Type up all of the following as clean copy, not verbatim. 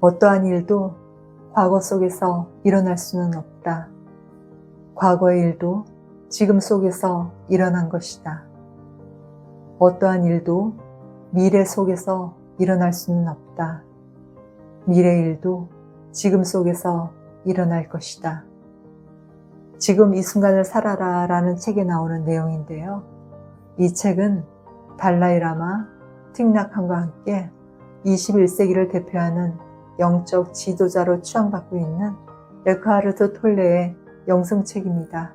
어떠한 일도 과거 속에서 일어날 수는 없다. 과거의 일도 지금 속에서 일어난 것이다. 어떠한 일도 미래 속에서 일어날 수는 없다. 미래 일도 지금 속에서 일어날 것이다. 지금 이 순간을 살아라 라는 책에 나오는 내용인데요. 이 책은 달라이라마, 틱나캄과 함께 21세기를 대표하는 영적 지도자로 추앙받고 있는 에크하르트 톨레의 영성책입니다.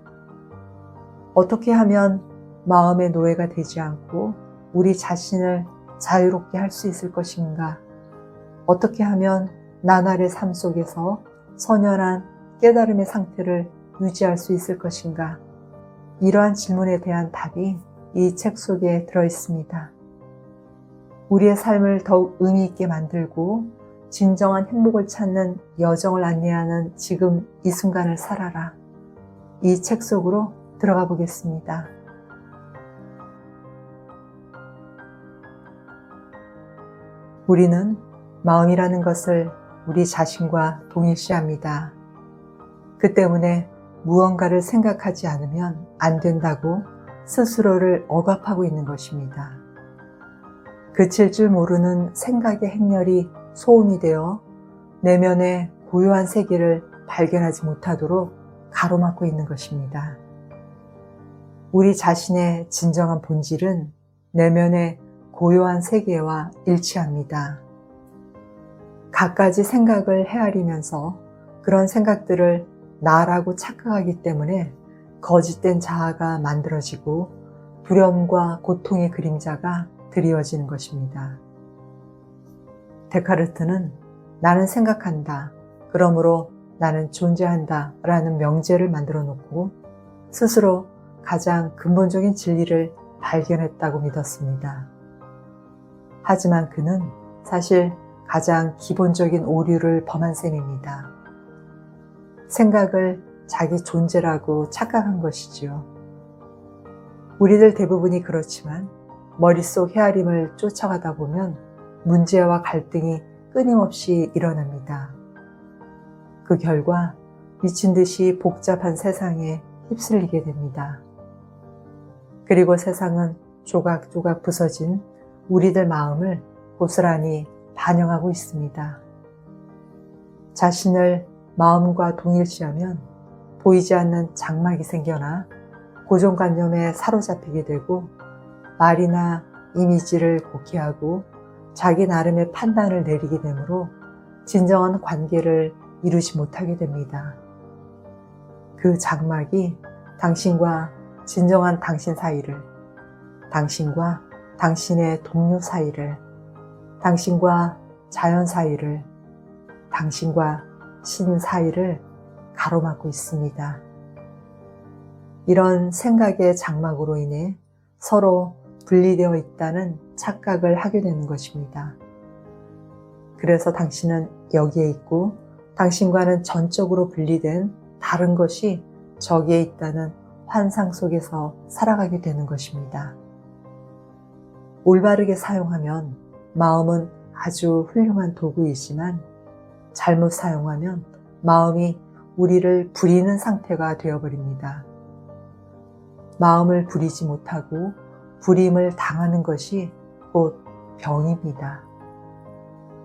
어떻게 하면 마음의 노예가 되지 않고 우리 자신을 자유롭게 할 수 있을 것인가? 어떻게 하면 나날의 삶 속에서 선연한 깨달음의 상태를 유지할 수 있을 것인가? 이러한 질문에 대한 답이 이 책 속에 들어 있습니다. 우리의 삶을 더욱 의미 있게 만들고 진정한 행복을 찾는 여정을 안내하는 지금 이 순간을 살아라. 이 책 속으로 들어가 보겠습니다. 우리는 마음이라는 것을 우리 자신과 동일시합니다. 그 때문에 무언가를 생각하지 않으면 안 된다고 스스로를 억압하고 있는 것입니다. 그칠 줄 모르는 생각의 행렬이 소음이 되어 내면의 고요한 세계를 발견하지 못하도록 가로막고 있는 것입니다. 우리 자신의 진정한 본질은 내면의 고요한 세계와 일치합니다. 갖가지 생각을 헤아리면서 그런 생각들을 나라고 착각하기 때문에 거짓된 자아가 만들어지고 두려움과 고통의 그림자가 드리워지는 것입니다. 데카르트는 나는 생각한다, 그러므로 나는 존재한다 라는 명제를 만들어 놓고 스스로 가장 근본적인 진리를 발견했다고 믿었습니다. 하지만 그는 사실 가장 기본적인 오류를 범한 셈입니다. 생각을 자기 존재라고 착각한 것이지요. 우리들 대부분이 그렇지만 머릿속 헤아림을 쫓아가다 보면 문제와 갈등이 끊임없이 일어납니다. 그 결과 미친 듯이 복잡한 세상에 휩쓸리게 됩니다. 그리고 세상은 조각조각 부서진 우리들 마음을 고스란히 반영하고 있습니다. 자신을 마음과 동일시하면 보이지 않는 장막이 생겨나 고정관념에 사로잡히게 되고 말이나 이미지를 곡해하고 자기 나름의 판단을 내리게 되므로 진정한 관계를 이루지 못하게 됩니다. 그 장막이 당신과 진정한 당신 사이를, 당신과 당신의 동료 사이를, 당신과 자연 사이를, 당신과 신 사이를 가로막고 있습니다. 이런 생각의 장막으로 인해 서로 분리되어 있다는 착각을 하게 되는 것입니다. 그래서 당신은 여기에 있고 당신과는 전적으로 분리된 다른 것이 저기에 있다는 환상 속에서 살아가게 되는 것입니다. 올바르게 사용하면 마음은 아주 훌륭한 도구이지만 잘못 사용하면 마음이 우리를 부리는 상태가 되어버립니다. 마음을 부리지 못하고 부림을 당하는 것이 곧 병입니다.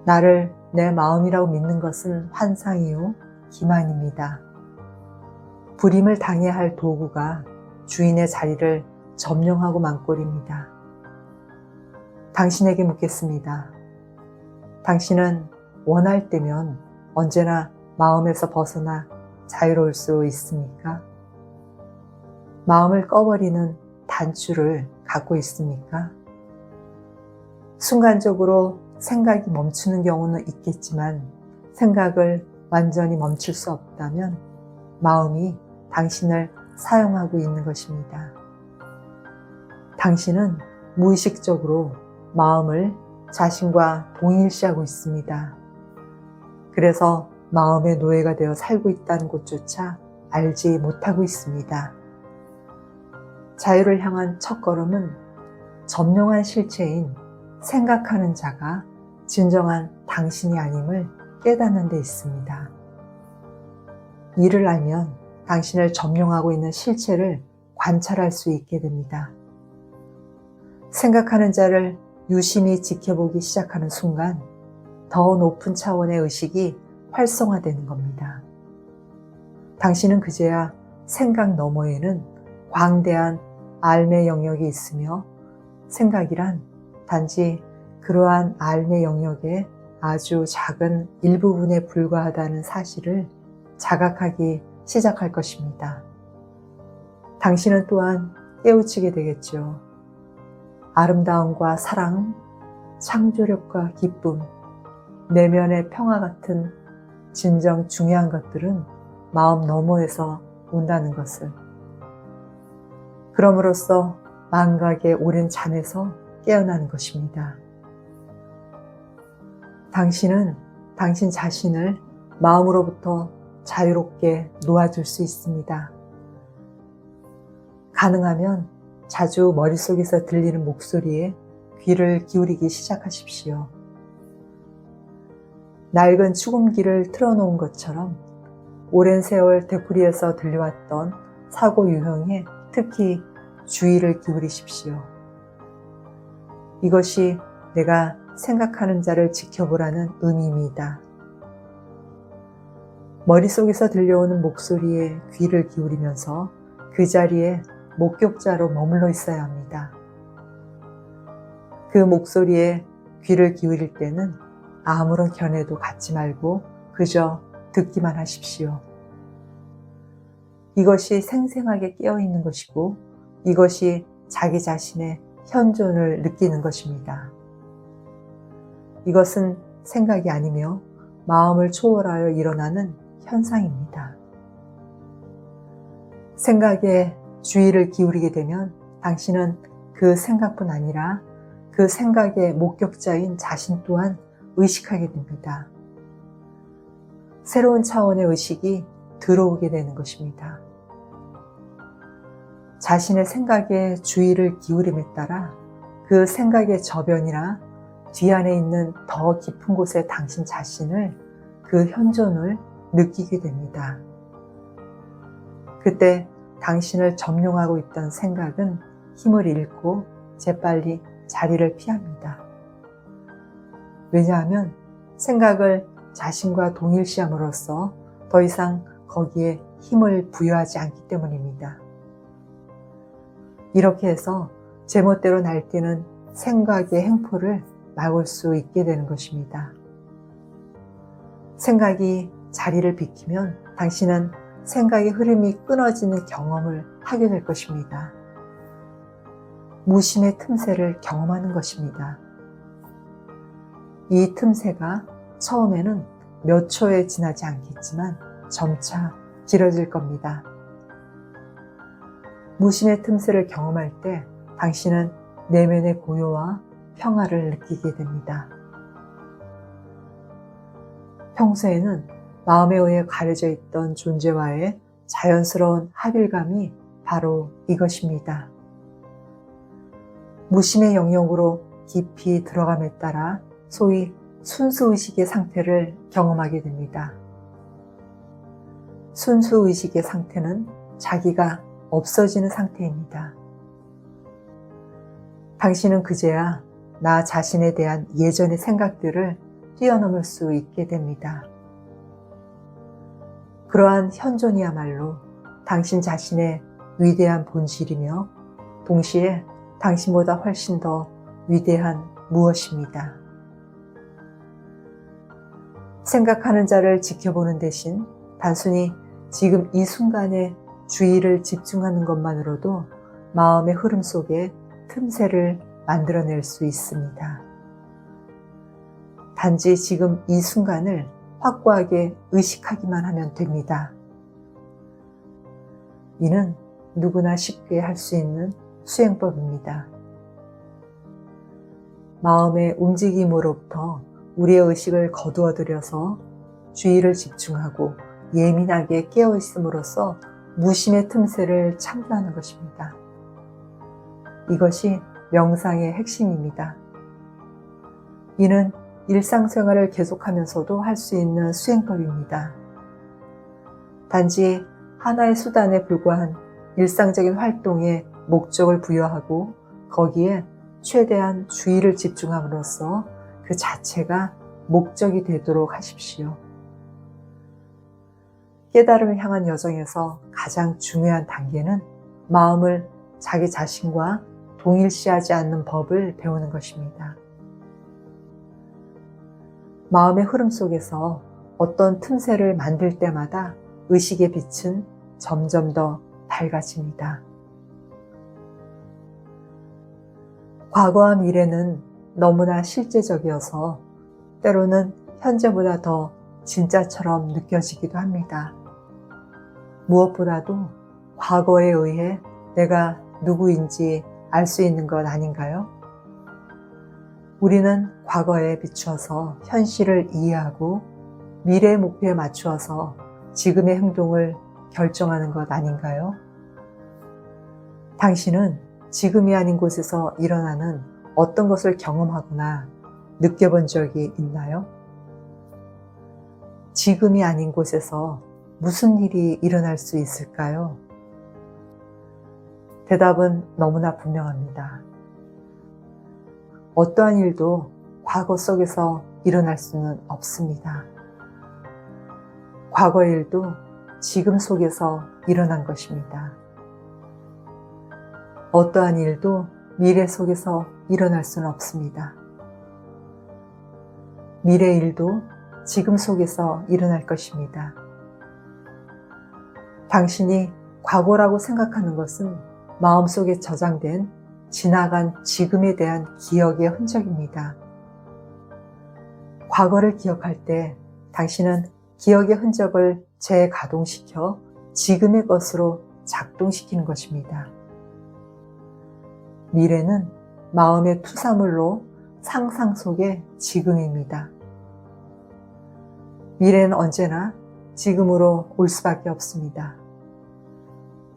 나를 내 마음이라고 믿는 것은 환상이요 기만입니다. 부림을 당해야 할 도구가 주인의 자리를 점령하고 만 꼴입니다. 당신에게 묻겠습니다. 당신은 원할 때면 언제나 마음에서 벗어나 자유로울 수 있습니까? 마음을 꺼버리는 단추를 갖고 있습니까? 순간적으로 생각이 멈추는 경우는 있겠지만 생각을 완전히 멈출 수 없다면 마음이 당신을 사용하고 있는 것입니다. 당신은 무의식적으로 마음을 자신과 동일시하고 있습니다. 그래서 마음의 노예가 되어 살고 있다는 것조차 알지 못하고 있습니다. 자유를 향한 첫걸음은 점령한 실체인 생각하는 자가 진정한 당신이 아님을 깨닫는 데 있습니다. 이를 알면 당신을 점령하고 있는 실체를 관찰할 수 있게 됩니다. 생각하는 자를 유심히 지켜보기 시작하는 순간 더 높은 차원의 의식이 활성화되는 겁니다. 당신은 그제야 생각 너머에는 광대한 알매 영역이 있으며 생각이란 단지 그러한 알매 영역의 아주 작은 일부분에 불과하다는 사실을 자각하기 시작할 것입니다. 당신은 또한 깨우치게 되겠죠. 아름다움과 사랑, 창조력과 기쁨, 내면의 평화 같은 진정 중요한 것들은 마음 너머에서 온다는 것을. 그럼으로써 망각의 오랜 잠에서 깨어나는 것입니다. 당신은 당신 자신을 마음으로부터 자유롭게 놓아줄 수 있습니다. 가능하면 자주 머릿속에서 들리는 목소리에 귀를 기울이기 시작하십시오. 낡은 축음기를 틀어놓은 것처럼 오랜 세월 되풀이해서 들려왔던 사고 유형에 특히 주의를 기울이십시오. 이것이 내가 생각하는 자를 지켜보라는 의미입니다. 머릿속에서 들려오는 목소리에 귀를 기울이면서 그 자리에 목격자로 머물러 있어야 합니다. 그 목소리에 귀를 기울일 때는 아무런 견해도 갖지 말고 그저 듣기만 하십시오. 이것이 생생하게 깨어있는 것이고 이것이 자기 자신의 현존을 느끼는 것입니다. 이것은 생각이 아니며 마음을 초월하여 일어나는 현상입니다. 생각에 주의를 기울이게 되면 당신은 그 생각뿐 아니라 그 생각의 목격자인 자신 또한 의식하게 됩니다. 새로운 차원의 의식이 들어오게 되는 것입니다. 자신의 생각에 주의를 기울임에 따라 그 생각의 저변이나 뒤 안에 있는 더 깊은 곳에 당신 자신을, 그 현존을 느끼게 됩니다. 그때 당신을 점령하고 있던 생각은 힘을 잃고 재빨리 자리를 피합니다. 왜냐하면 생각을 자신과 동일시함으로써 더 이상 거기에 힘을 부여하지 않기 때문입니다. 이렇게 해서 제멋대로 날뛰는 생각의 행포를 막을 수 있게 되는 것입니다. 생각이 자리를 비키면 당신은 생각의 흐름이 끊어지는 경험을 하게 될 것입니다. 무심의 틈새를 경험하는 것입니다. 이 틈새가 처음에는 몇 초에 지나지 않겠지만 점차 길어질 겁니다. 무심의 틈새를 경험할 때 당신은 내면의 고요와 평화를 느끼게 됩니다. 평소에는 마음에 의해 가려져 있던 존재와의 자연스러운 합일감이 바로 이것입니다. 무심의 영역으로 깊이 들어감에 따라 소위 순수의식의 상태를 경험하게 됩니다. 순수의식의 상태는 자기가 없어지는 상태입니다. 당신은 그제야 나 자신에 대한 예전의 생각들을 뛰어넘을 수 있게 됩니다. 그러한 현존이야말로 당신 자신의 위대한 본질이며 동시에 당신보다 훨씬 더 위대한 무엇입니다. 생각하는 자를 지켜보는 대신 단순히 지금 이 순간에 주의를 집중하는 것만으로도 마음의 흐름 속에 틈새를 만들어낼 수 있습니다. 단지 지금 이 순간을 확고하게 의식하기만 하면 됩니다. 이는 누구나 쉽게 할 수 있는 수행법입니다. 마음의 움직임으로부터 우리의 의식을 거두어들여서 주의를 집중하고 예민하게 깨어있음으로써 무심의 틈새를 창조하는 것입니다. 이것이 명상의 핵심입니다. 이는 일상생활을 계속하면서도 할 수 있는 수행법입니다. 단지 하나의 수단에 불과한 일상적인 활동에 목적을 부여하고 거기에 최대한 주의를 집중함으로써 그 자체가 목적이 되도록 하십시오. 깨달음을 향한 여정에서 가장 중요한 단계는 마음을 자기 자신과 동일시하지 않는 법을 배우는 것입니다. 마음의 흐름 속에서 어떤 틈새를 만들 때마다 의식의 빛은 점점 더 밝아집니다. 과거와 미래는 너무나 실제적이어서 때로는 현재보다 더 진짜처럼 느껴지기도 합니다. 무엇보다도 과거에 의해 내가 누구인지 알 수 있는 것 아닌가요? 우리는 과거에 비추어서 현실을 이해하고 미래의 목표에 맞추어서 지금의 행동을 결정하는 것 아닌가요? 당신은 지금이 아닌 곳에서 일어나는 어떤 것을 경험하거나 느껴본 적이 있나요? 지금이 아닌 곳에서 무슨 일이 일어날 수 있을까요? 대답은 너무나 분명합니다. 어떠한 일도 과거 속에서 일어날 수는 없습니다. 과거의 일도 지금 속에서 일어난 것입니다. 어떠한 일도 미래 속에서 일어날 수는 없습니다. 미래 일도 지금 속에서 일어날 것입니다. 당신이 과거라고 생각하는 것은 마음속에 저장된 지나간 지금에 대한 기억의 흔적입니다. 과거를 기억할 때 당신은 기억의 흔적을 재가동시켜 지금의 것으로 작동시키는 것입니다. 미래는 마음의 투사물로 상상 속의 지금입니다. 미래는 언제나 지금으로 올 수밖에 없습니다.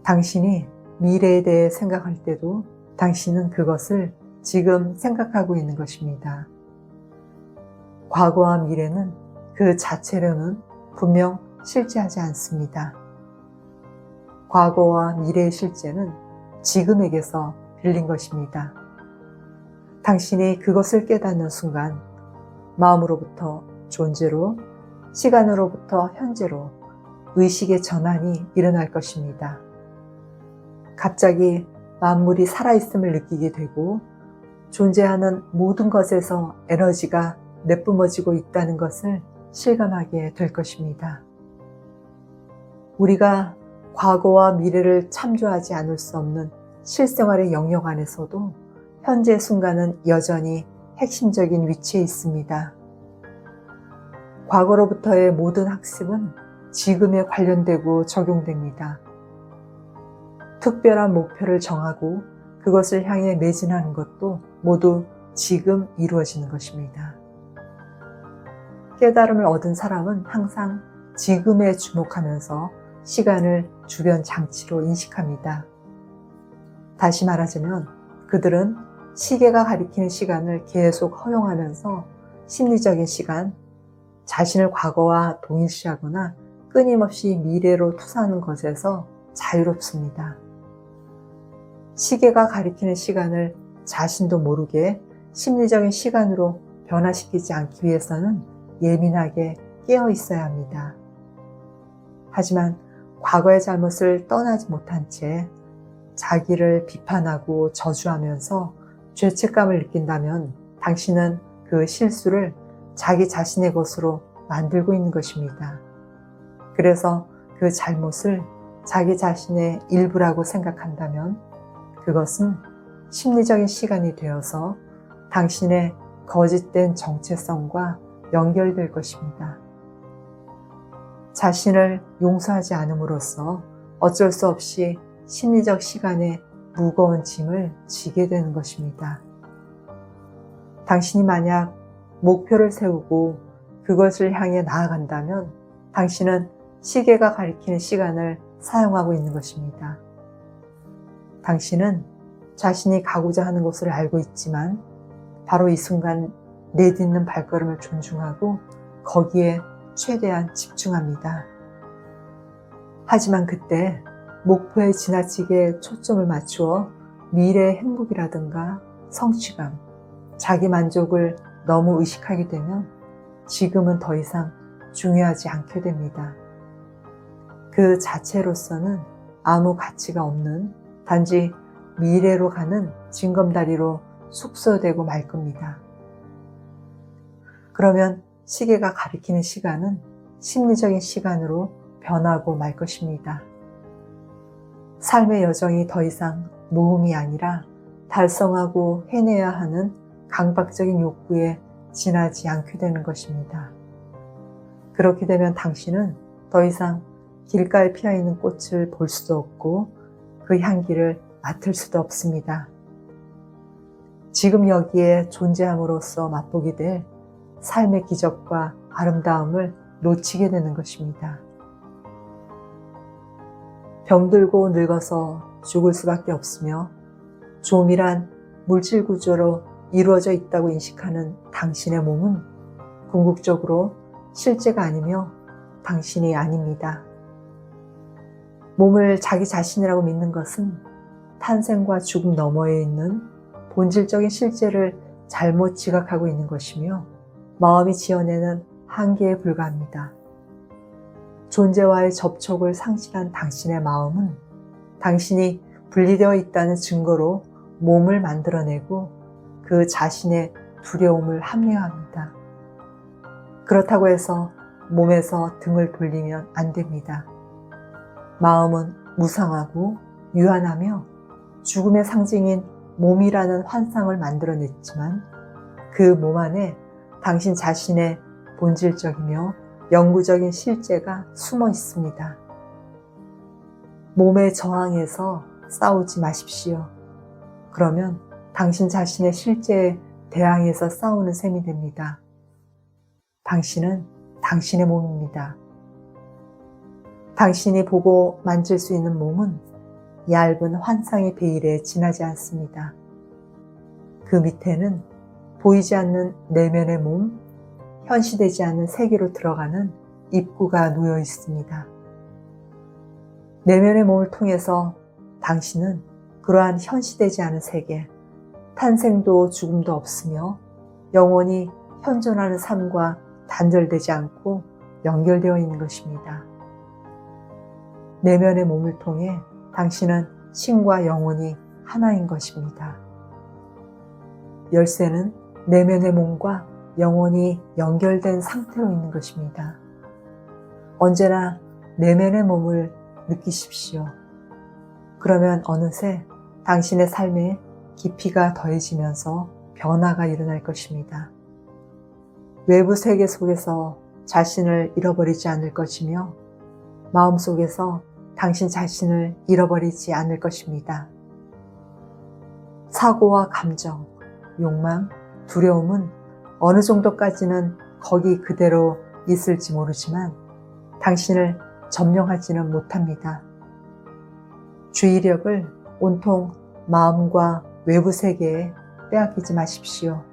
당신이 미래에 대해 생각할 때도 당신은 그것을 지금 생각하고 있는 것입니다. 과거와 미래는 그 자체로는 분명 실제하지 않습니다. 과거와 미래의 실제는 지금에게서 빌린 것입니다. 당신이 그것을 깨닫는 순간 마음으로부터 존재로, 시간으로부터 현재로 의식의 전환이 일어날 것입니다. 갑자기 만물이 살아있음을 느끼게 되고 존재하는 모든 것에서 에너지가 내뿜어지고 있다는 것을 실감하게 될 것입니다. 우리가 과거와 미래를 참조하지 않을 수 없는 실생활의 영역 안에서도 현재 순간은 여전히 핵심적인 위치에 있습니다. 과거로부터의 모든 학습은 지금에 관련되고 적용됩니다. 특별한 목표를 정하고 그것을 향해 매진하는 것도 모두 지금 이루어지는 것입니다. 깨달음을 얻은 사람은 항상 지금에 주목하면서 시간을 주변 장치로 인식합니다. 다시 말하자면 그들은 시계가 가리키는 시간을 계속 허용하면서 심리적인 시간, 자신을 과거와 동일시하거나 끊임없이 미래로 투사하는 것에서 자유롭습니다. 시계가 가리키는 시간을 자신도 모르게 심리적인 시간으로 변화시키지 않기 위해서는 예민하게 깨어 있어야 합니다. 하지만 과거의 잘못을 떠나지 못한 채 자기를 비판하고 저주하면서 죄책감을 느낀다면 당신은 그 실수를 자기 자신의 것으로 만들고 있는 것입니다. 그래서 그 잘못을 자기 자신의 일부라고 생각한다면 그것은 심리적인 시간이 되어서 당신의 거짓된 정체성과 연결될 것입니다. 자신을 용서하지 않음으로써 어쩔 수 없이 심리적 시간에 무거운 짐을 지게 되는 것입니다. 당신이 만약 목표를 세우고 그것을 향해 나아간다면 당신은 시계가 가리키는 시간을 사용하고 있는 것입니다. 당신은 자신이 가고자 하는 곳을 알고 있지만 바로 이 순간 내딛는 발걸음을 존중하고 거기에 최대한 집중합니다. 하지만 그때 목표에 지나치게 초점을 맞추어 미래의 행복이라든가 성취감, 자기 만족을 너무 의식하게 되면 지금은 더 이상 중요하지 않게 됩니다. 그 자체로서는 아무 가치가 없는 단지 미래로 가는 징검다리로 숙소되고 말 겁니다. 그러면 시계가 가리키는 시간은 심리적인 시간으로 변하고 말 것입니다. 삶의 여정이 더 이상 모험이 아니라 달성하고 해내야 하는 강박적인 욕구에 지나지 않게 되는 것입니다. 그렇게 되면 당신은 더 이상 길가에 피어있는 꽃을 볼 수도 없고 그 향기를 맡을 수도 없습니다. 지금 여기에 존재함으로써 맛보게 될 삶의 기적과 아름다움을 놓치게 되는 것입니다. 병들고 늙어서 죽을 수밖에 없으며 조밀한 물질 구조로 이루어져 있다고 인식하는 당신의 몸은 궁극적으로 실제가 아니며 당신이 아닙니다. 몸을 자기 자신이라고 믿는 것은 탄생과 죽음 너머에 있는 본질적인 실제를 잘못 지각하고 있는 것이며 마음이 지어내는 한계에 불과합니다. 존재와의 접촉을 상실한 당신의 마음은 당신이 분리되어 있다는 증거로 몸을 만들어내고 그 자신의 두려움을 합리화합니다. 그렇다고 해서 몸에서 등을 돌리면 안 됩니다. 마음은 무상하고 유한하며 죽음의 상징인 몸이라는 환상을 만들어냈지만 그 몸 안에 당신 자신의 본질적이며 영구적인 실제가 숨어 있습니다. 몸에 저항해서 싸우지 마십시오. 그러면 당신 자신의 실제에 대항해서 싸우는 셈이 됩니다. 당신은 당신의 몸입니다. 당신이 보고 만질 수 있는 몸은 얇은 환상의 베일에 지나지 않습니다. 그 밑에는 보이지 않는 내면의 몸, 현시되지 않는 세계로 들어가는 입구가 놓여 있습니다. 내면의 몸을 통해서 당신은 그러한 현시되지 않은 세계, 탄생도 죽음도 없으며 영원히 현존하는 삶과 단절되지 않고 연결되어 있는 것입니다. 내면의 몸을 통해 당신은 신과 영혼이 하나인 것입니다. 열쇠는 내면의 몸과 영혼이 연결된 상태로 있는 것입니다. 언제나 내면의 몸을 느끼십시오. 그러면 어느새 당신의 삶에 깊이가 더해지면서 변화가 일어날 것입니다. 외부 세계 속에서 자신을 잃어버리지 않을 것이며 마음속에서 당신 자신을 잃어버리지 않을 것입니다. 사고와 감정, 욕망, 두려움은 어느 정도까지는 거기 그대로 있을지 모르지만 당신을 점령하지는 못합니다. 주의력을 온통 마음과 외부 세계에 빼앗기지 마십시오.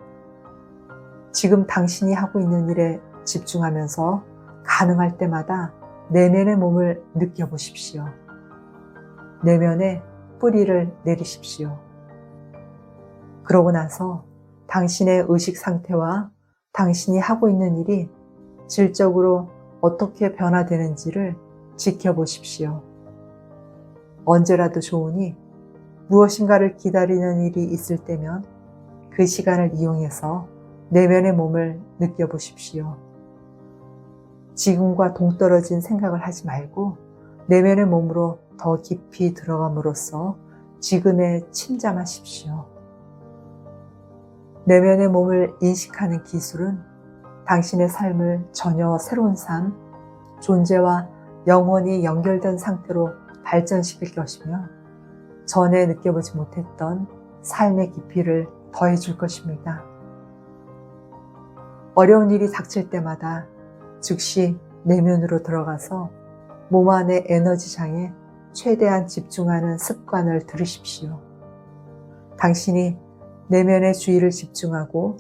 지금 당신이 하고 있는 일에 집중하면서 가능할 때마다 내면의 몸을 느껴보십시오. 내면에 뿌리를 내리십시오. 그러고 나서 당신의 의식 상태와 당신이 하고 있는 일이 질적으로 어떻게 변화되는지를 지켜보십시오. 언제라도 좋으니 무엇인가를 기다리는 일이 있을 때면 그 시간을 이용해서 내면의 몸을 느껴보십시오. 지금과 동떨어진 생각을 하지 말고 내면의 몸으로 더 깊이 들어감으로써 지금에 침잠하십시오. 내면의 몸을 인식하는 기술은 당신의 삶을 전혀 새로운 삶, 존재와 영원히 연결된 상태로 발전시킬 것이며 전에 느껴보지 못했던 삶의 깊이를 더해줄 것입니다. 어려운 일이 닥칠 때마다 즉시 내면으로 들어가서 몸 안의 에너지장에 최대한 집중하는 습관을 들이십시오. 당신이 내면의 주의를 집중하고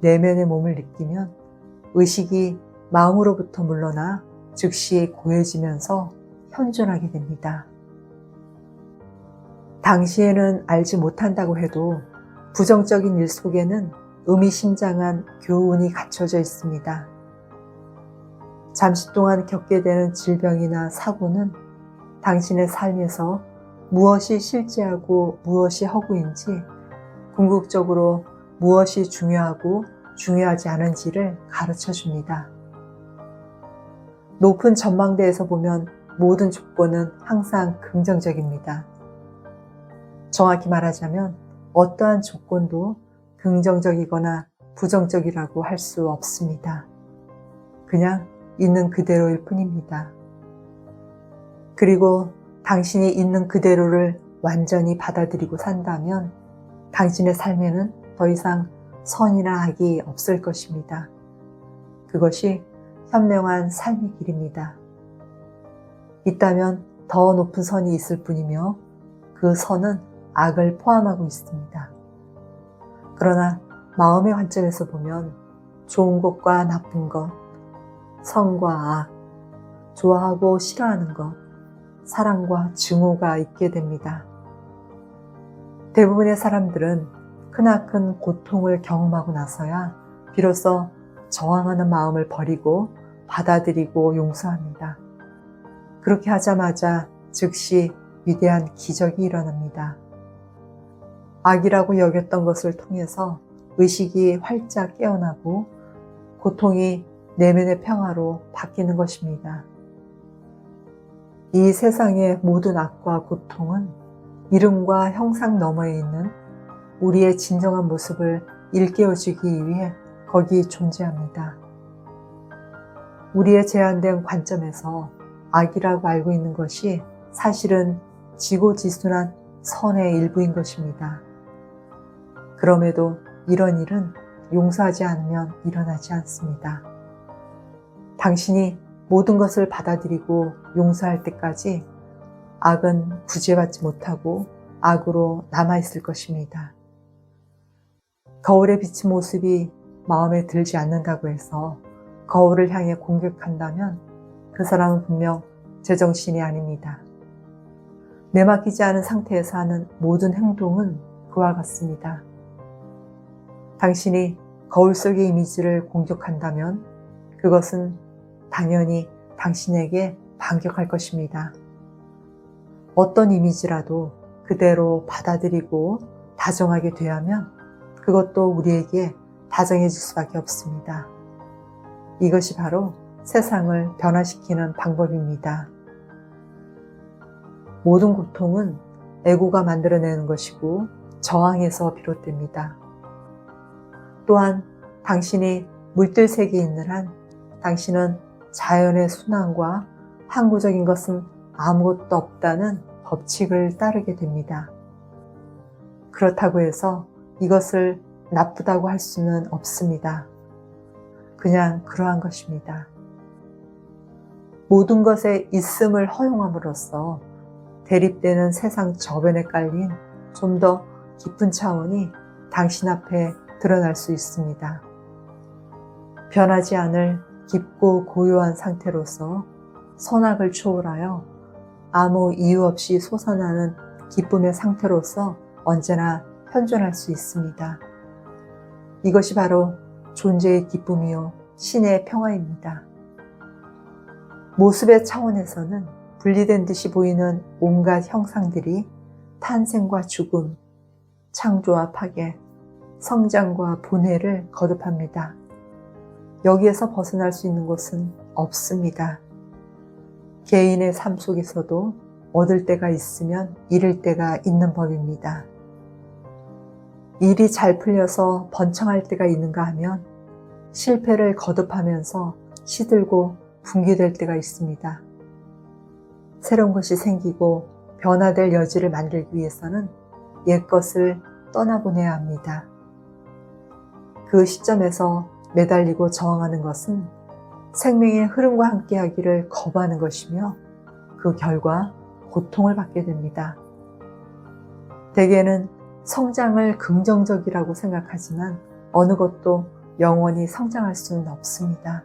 내면의 몸을 느끼면 의식이 마음으로부터 물러나 즉시 고해지면서 현존하게 됩니다. 당시에는 알지 못한다고 해도 부정적인 일 속에는 의미심장한 교훈이 갖춰져 있습니다. 잠시 동안 겪게 되는 질병이나 사고는 당신의 삶에서 무엇이 실제하고 무엇이 허구인지, 궁극적으로 무엇이 중요하고 중요하지 않은지를 가르쳐 줍니다. 높은 전망대에서 보면 모든 조건은 항상 긍정적입니다. 정확히 말하자면 어떠한 조건도 긍정적이거나 부정적이라고 할 수 없습니다. 그냥 있는 그대로일 뿐입니다. 그리고 당신이 있는 그대로를 완전히 받아들이고 산다면 당신의 삶에는 더 이상 선이나 악이 없을 것입니다. 그것이 현명한 삶의 길입니다. 있다면 더 높은 선이 있을 뿐이며 그 선은 악을 포함하고 있습니다. 그러나 마음의 관점에서 보면 좋은 것과 나쁜 것, 선과 악, 좋아하고 싫어하는 것, 사랑과 증오가 있게 됩니다. 대부분의 사람들은 크나큰 고통을 경험하고 나서야 비로소 저항하는 마음을 버리고 받아들이고 용서합니다. 그렇게 하자마자 즉시 위대한 기적이 일어납니다. 악이라고 여겼던 것을 통해서 의식이 활짝 깨어나고 고통이 내면의 평화로 바뀌는 것입니다. 이 세상의 모든 악과 고통은 이름과 형상 너머에 있는 우리의 진정한 모습을 일깨워주기 위해 거기 존재합니다. 우리의 제한된 관점에서 악이라고 알고 있는 것이 사실은 지고지순한 선의 일부인 것입니다. 그럼에도 이런 일은 용서하지 않으면 일어나지 않습니다. 당신이 모든 것을 받아들이고 용서할 때까지 악은 구제받지 못하고 악으로 남아있을 것입니다. 거울에 비친 모습이 마음에 들지 않는다고 해서 거울을 향해 공격한다면 그 사람은 분명 제정신이 아닙니다. 내맡기지 않은 상태에서 하는 모든 행동은 그와 같습니다. 당신이 거울 속의 이미지를 공격한다면 그것은 당연히 당신에게 반격할 것입니다. 어떤 이미지라도 그대로 받아들이고 다정하게 대하면 그것도 우리에게 다정해질 수밖에 없습니다. 이것이 바로 세상을 변화시키는 방법입니다. 모든 고통은 에고가 만들어내는 것이고 저항에서 비롯됩니다. 또한 당신이 물질 세계에 있는 한 당신은 자연의 순환과 항구적인 것은 아무것도 없다는 법칙을 따르게 됩니다. 그렇다고 해서 이것을 나쁘다고 할 수는 없습니다. 그냥 그러한 것입니다. 모든 것의 있음을 허용함으로써 대립되는 세상 저변에 깔린 좀 더 깊은 차원이 당신 앞에 드러날 수 있습니다. 변하지 않을 깊고 고요한 상태로서 선악을 초월하여 아무 이유 없이 솟아나는 기쁨의 상태로서 언제나 현존할 수 있습니다. 이것이 바로 존재의 기쁨이요 신의 평화입니다. 모습의 차원에서는 분리된 듯이 보이는 온갖 형상들이 탄생과 죽음, 창조와 파괴, 성장과 분해를 거듭합니다. 여기에서 벗어날 수 있는 것은 없습니다. 개인의 삶 속에서도 얻을 때가 있으면 잃을 때가 있는 법입니다. 일이 잘 풀려서 번창할 때가 있는가 하면 실패를 거듭하면서 시들고 붕괴될 때가 있습니다. 새로운 것이 생기고 변화될 여지를 만들기 위해서는 옛 것을 떠나보내야 합니다. 그 시점에서 매달리고 저항하는 것은 생명의 흐름과 함께하기를 거부하는 것이며 그 결과 고통을 받게 됩니다. 대개는 성장을 긍정적이라고 생각하지만 어느 것도 영원히 성장할 수는 없습니다.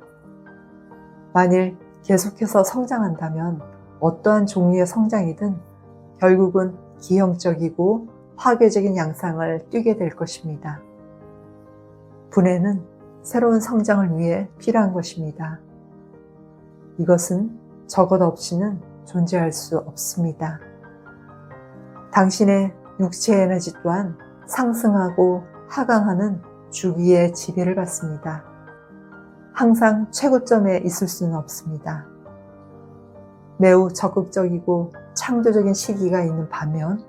만일 계속해서 성장한다면 어떠한 종류의 성장이든 결국은 기형적이고 파괴적인 양상을 띠게 될 것입니다. 분해는 새로운 성장을 위해 필요한 것입니다. 이것은 저것 없이는 존재할 수 없습니다. 당신의 육체 에너지 또한 상승하고 하강하는 주기의 지배를 받습니다. 항상 최고점에 있을 수는 없습니다. 매우 적극적이고 창조적인 시기가 있는 반면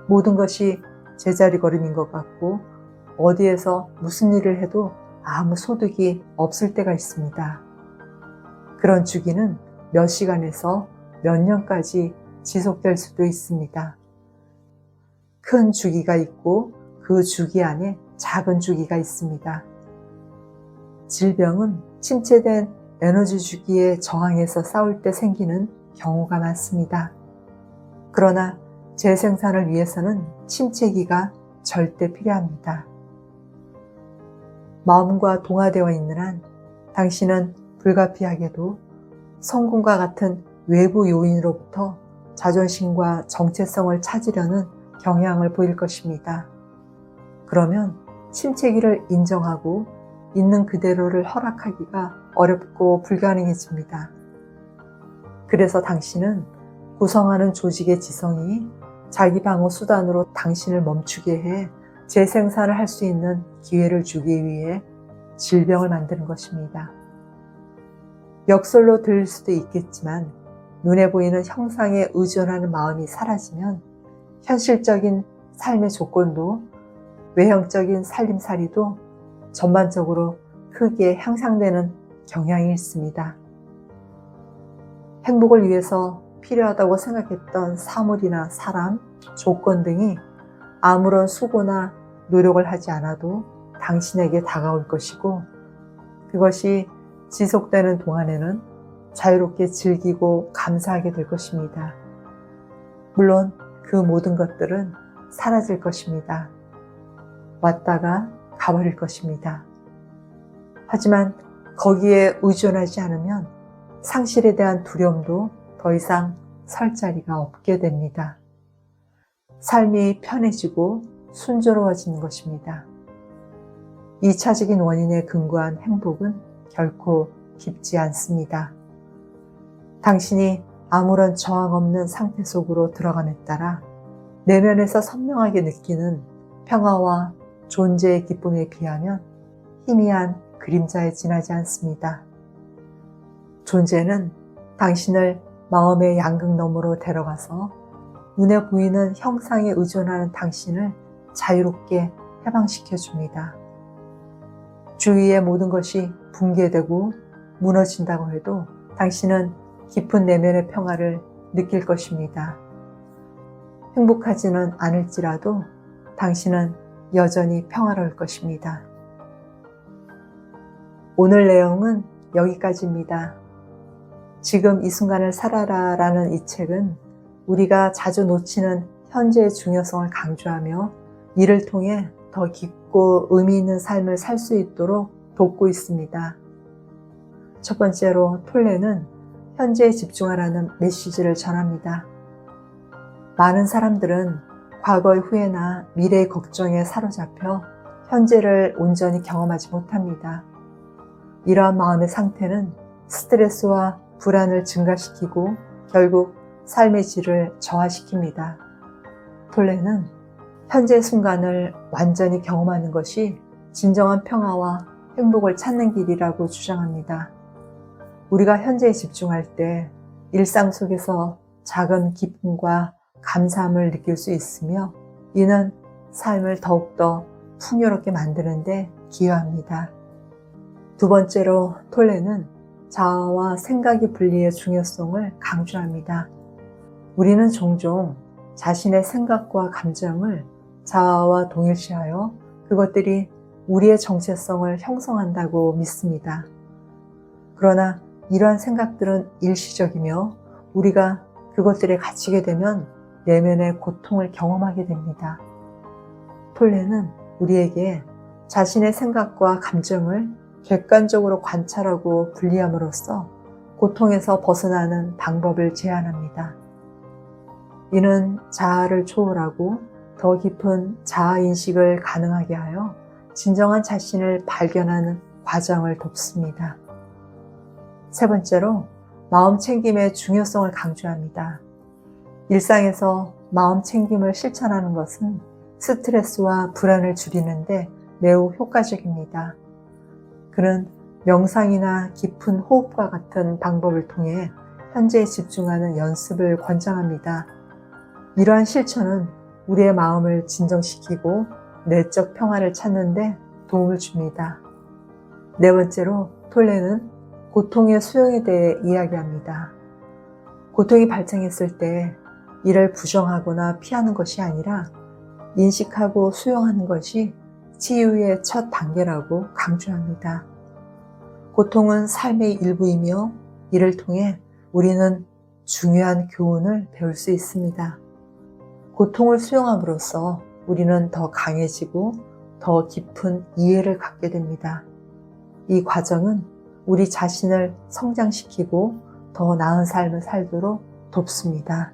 모든 것이 제자리 걸음인 것 같고 어디에서 무슨 일을 해도 아무 소득이 없을 때가 있습니다. 그런 주기는 몇 시간에서 몇 년까지 지속될 수도 있습니다. 큰 주기가 있고 그 주기 안에 작은 주기가 있습니다. 질병은 침체된 에너지 주기에 저항해서 싸울 때 생기는 경우가 많습니다. 그러나 재생산을 위해서는 침체기가 절대 필요합니다. 마음과 동화되어 있는 한 당신은 불가피하게도 성공과 같은 외부 요인으로부터 자존심과 정체성을 찾으려는 경향을 보일 것입니다. 그러면 침체기를 인정하고 있는 그대로를 허락하기가 어렵고 불가능해집니다. 그래서 당신은 구성하는 조직의 지성이 자기 방어 수단으로 당신을 멈추게 해 재생산을 할 수 있는 기회를 주기 위해 질병을 만드는 것입니다. 역설로 들릴 수도 있겠지만 눈에 보이는 형상에 의존하는 마음이 사라지면 현실적인 삶의 조건도 외형적인 살림살이도 전반적으로 크게 향상되는 경향이 있습니다. 행복을 위해서 필요하다고 생각했던 사물이나 사람, 조건 등이 아무런 수고나 노력을 하지 않아도 당신에게 다가올 것이고 그것이 지속되는 동안에는 자유롭게 즐기고 감사하게 될 것입니다. 물론 그 모든 것들은 사라질 것입니다. 왔다가 가버릴 것입니다. 하지만 거기에 의존하지 않으면 상실에 대한 두려움도 더 이상 설 자리가 없게 됩니다. 삶이 편해지고 순조로워지는 것입니다. 2차적인 원인에 근거한 행복은 결코 깊지 않습니다. 당신이 아무런 저항 없는 상태 속으로 들어감에 따라 내면에서 선명하게 느끼는 평화와 존재의 기쁨에 비하면 희미한 그림자에 지나지 않습니다. 존재는 당신을 마음의 양극 너머로 데려가서 눈에 보이는 형상에 의존하는 당신을 자유롭게 해방시켜 줍니다. 주위의 모든 것이 붕괴되고 무너진다고 해도 당신은 깊은 내면의 평화를 느낄 것입니다. 행복하지는 않을지라도 당신은 여전히 평화로울 것입니다. 오늘 내용은 여기까지입니다. 지금 이 순간을 살아라 라는 이 책은 우리가 자주 놓치는 현재의 중요성을 강조하며 이를 통해 더 깊고 의미 있는 삶을 살 수 있도록 돕고 있습니다. 첫 번째로 톨레는 현재에 집중하라는 메시지를 전합니다. 많은 사람들은 과거의 후회나 미래의 걱정에 사로잡혀 현재를 온전히 경험하지 못합니다. 이러한 마음의 상태는 스트레스와 불안을 증가시키고 결국 삶의 질을 저하시킵니다. 톨레는 현재 순간을 완전히 경험하는 것이 진정한 평화와 행복을 찾는 길이라고 주장합니다. 우리가 현재에 집중할 때 일상 속에서 작은 기쁨과 감사함을 느낄 수 있으며 이는 삶을 더욱더 풍요롭게 만드는 데 기여합니다. 두 번째로 톨레는 자아와 생각의 분리의 중요성을 강조합니다. 우리는 종종 자신의 생각과 감정을 자아와 동일시하여 그것들이 우리의 정체성을 형성한다고 믿습니다. 그러나 이러한 생각들은 일시적이며 우리가 그것들에 갇히게 되면 내면의 고통을 경험하게 됩니다. 톨레는 우리에게 자신의 생각과 감정을 객관적으로 관찰하고 분리함으로써 고통에서 벗어나는 방법을 제안합니다. 이는 자아를 초월하고 더 깊은 자아 인식을 가능하게 하여 진정한 자신을 발견하는 과정을 돕습니다. 세 번째로 마음 챙김의 중요성을 강조합니다. 일상에서 마음 챙김을 실천하는 것은 스트레스와 불안을 줄이는데 매우 효과적입니다. 그는 명상이나 깊은 호흡과 같은 방법을 통해 현재에 집중하는 연습을 권장합니다. 이러한 실천은 우리의 마음을 진정시키고 내적 평화를 찾는 데 도움을 줍니다. 네 번째로 톨레는 고통의 수용에 대해 이야기합니다. 고통이 발생했을 때 이를 부정하거나 피하는 것이 아니라 인식하고 수용하는 것이 치유의 첫 단계라고 강조합니다. 고통은 삶의 일부이며 이를 통해 우리는 중요한 교훈을 배울 수 있습니다. 고통을 수용함으로써 우리는 더 강해지고 더 깊은 이해를 갖게 됩니다. 이 과정은 우리 자신을 성장시키고 더 나은 삶을 살도록 돕습니다.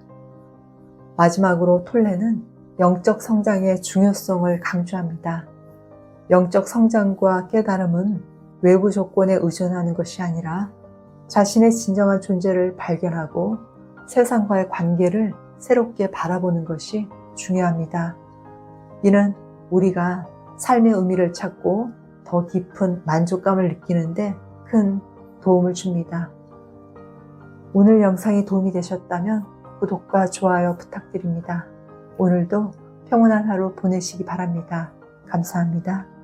마지막으로 톨레는 영적 성장의 중요성을 강조합니다. 영적 성장과 깨달음은 외부 조건에 의존하는 것이 아니라 자신의 진정한 존재를 발견하고 세상과의 관계를 새롭게 바라보는 것이 중요합니다. 이는 우리가 삶의 의미를 찾고 더 깊은 만족감을 느끼는데 큰 도움을 줍니다. 오늘 영상이 도움이 되셨다면 구독과 좋아요 부탁드립니다. 오늘도 평온한 하루 보내시기 바랍니다. 감사합니다.